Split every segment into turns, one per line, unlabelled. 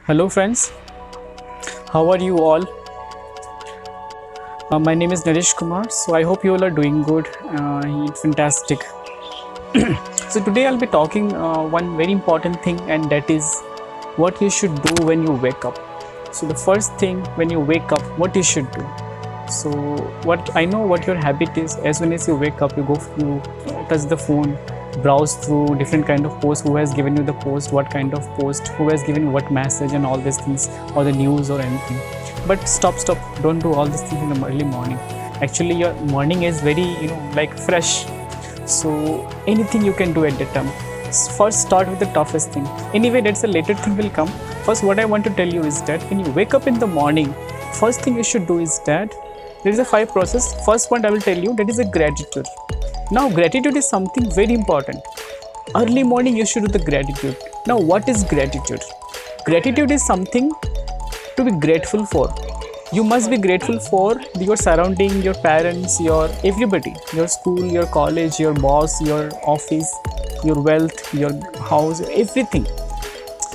Hello friends, how are you all? My name is Naresh Kumar, so I hope you all are doing good, fantastic. So today I'll be talking one very important thing, and that is what you should do when you wake up. So the first thing when you wake up, what you should do. So what I know what your habit is. As soon as you wake up, you touch the phone, browse through different kind of posts, who has given you the post, what kind of post, who has given you what message, and all these things, or the news or anything. But stop, don't do all these things in the early morning. Actually your morning is very like fresh, so anything you can do at that time. First start with the toughest thing. Anyway, that's a later thing will come. First, what I want to tell you is that when you wake up in the morning, first thing you should do is that there is a 5 process. First point I will tell you, that is a gratitude. Now gratitude is something very important. Early morning you should do the gratitude. Now what is gratitude? Gratitude is something to be grateful for. You must be grateful for your surrounding, your parents, your everybody, your school, your college, your boss, your office, your wealth, your house, everything.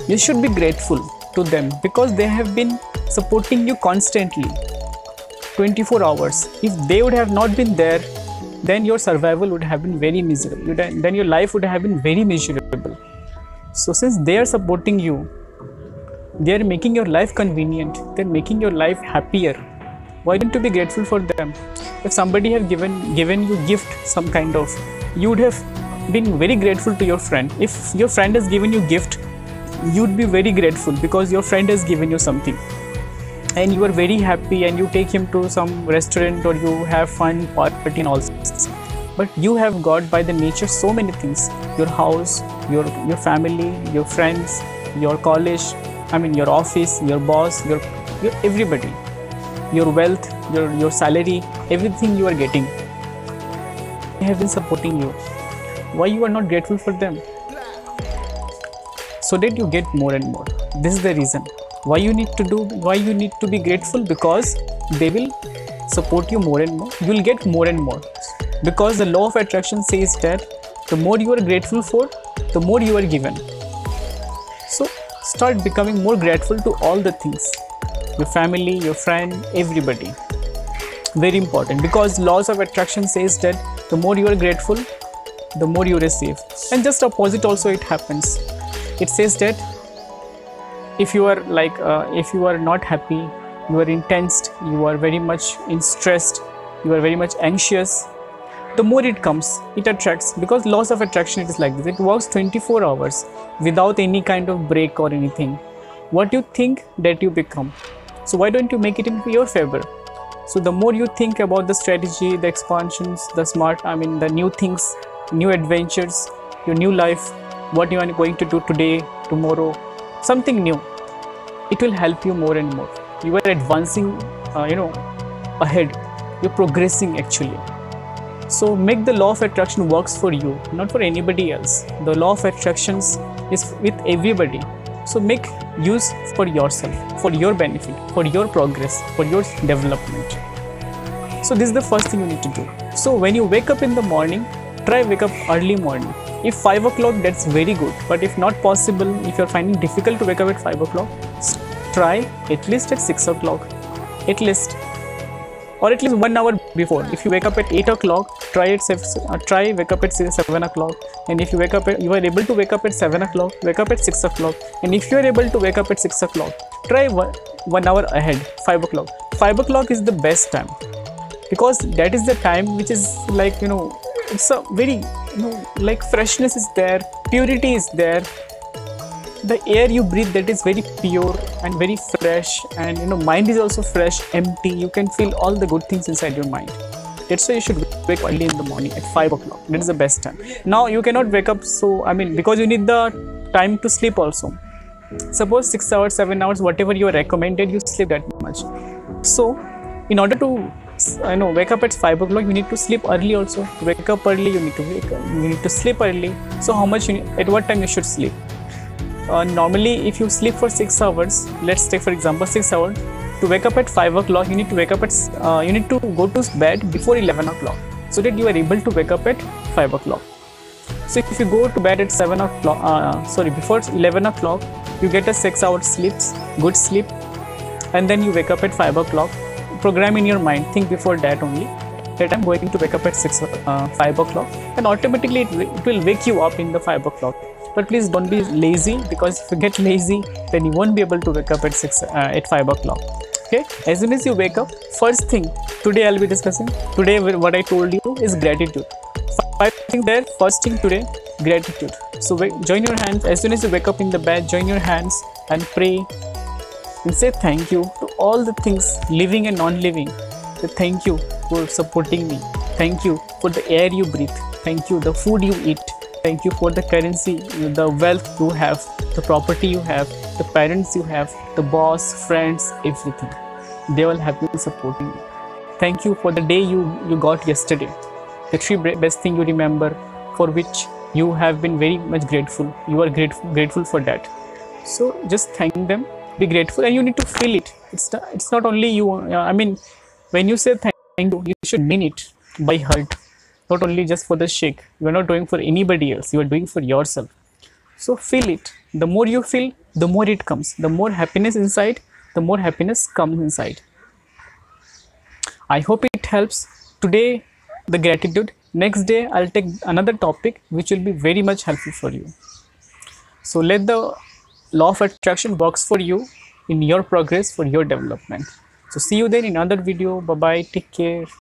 You should be grateful to them because they have been supporting you constantly 24 hours. If they would have not been there, then your survival would have been very miserable. Then your life would have been very miserable. So since they are supporting you, they are making your life convenient, they're making your life happier. Why don't you be grateful for them? If somebody have given you gift, some kind of, you would have been very grateful to your friend. If your friend has given you gift, you'd be very grateful because your friend has given you something, and you are very happy, and you take him to some restaurant, or you have fun party and all this. But you have got by the nature so many things: your house, your family, your friends, your college, your office, your boss, your everybody, your wealth, your salary, everything you are getting. They have been supporting you. Why you are not grateful for them? So that you get more and more. This is the reason why you need to be grateful, because they will support you more and more. You will get more and more, because the law of attraction says that the more you are grateful for, the more you are given. So start becoming more grateful to all the things, your family, your friend, everybody. Very important, because laws of attraction says that the more you are grateful, the more you receive. And just opposite also it happens. It says that if you are if you are not happy, you are intense, you are very much stressed, you are very much anxious, the more it comes, it attracts. Because laws of attraction, it is like this. It works 24 hours without any kind of break or anything. What you think, that you become. So why don't you make it in your favor? So the more you think about the strategy, the expansions, the new things, new adventures, your new life, what you are going to do today, tomorrow, something new, it will help you more and more. You are advancing ahead, you're progressing actually. So make the law of attraction works for you, not for anybody else. The law of attractions is with everybody. So make use for yourself, for your benefit, for your progress, for your development. So this is the first thing you need to do. So when you wake up in the morning, try wake up early morning. If 5 o'clock, that's very good. But if not possible, if you're finding difficult to wake up at 5 o'clock, try at least at 6 o'clock, at least, or at least 1 hour before. If you wake up at 8 o'clock, try wake up at 7 o'clock. And if you are able to wake up at 7 o'clock, wake up at 6 o'clock. And if you are able to wake up at 6 o'clock, try 1 hour ahead, 5 o'clock. 5 o'clock is the best time, because that is the time which is it's a very freshness is there, purity is there. The air you breathe, that is very pure and very fresh, and mind is also fresh, empty. You can feel all the good things inside your mind. That's why you should wake early in the morning at 5 o'clock. That is the best time. Now you cannot wake up because you need the time to sleep also. Suppose 6 hours, 7 hours, whatever you are recommended, you sleep that much. So in order to wake up at 5 o'clock, you need to sleep early also. To wake up early, you need to sleep early. So how much at what time you should sleep? Normally if you sleep for 6 hours, let's take for example 6 hours, to wake up at 5 o'clock, you need to go to bed before 11 o'clock, so that you are able to wake up at 5 o'clock. So if you go to bed at before 11 o'clock, you get a 6 hours sleeps, good sleep, and then you wake up at 5 o'clock. Program in your mind, think before that only, that I'm going to wake up at 5 o'clock, and automatically it will wake you up in the 5 o'clock. But please don't be lazy, because if you get lazy, then you won't be able to wake up at 5 o'clock. Okay, as soon as you wake up, first thing today I'll be discussing. Today what I told you is gratitude. 5 things there. First thing today, gratitude. So join your hands as soon as you wake up in the bed. Join your hands and pray and say thank you to all the things, living and non-living. Say thank you for supporting me. Thank you for the air you breathe. Thank you the food you eat. Thank you for the currency, the wealth you have, the property you have, the parents you have, the boss, friends, everything. They all have been supporting you. Thank you for the day you got yesterday. The 3 best thing you remember, for which you have been very much grateful. You are grateful for that. So just thank them, be grateful, and you need to feel it. It's not only you. I mean, when you say thank you, you should mean it by heart. Not only just for the shake. You are not doing for anybody else. You are doing for yourself. So feel it. The more you feel, the more it comes. The more happiness inside, the more happiness comes inside. I hope it helps. Today, the gratitude. Next day, I'll take another topic which will be very much helpful for you. So let the law of attraction works for you in your progress, for your development. So see you then in another video. Bye bye. Take care.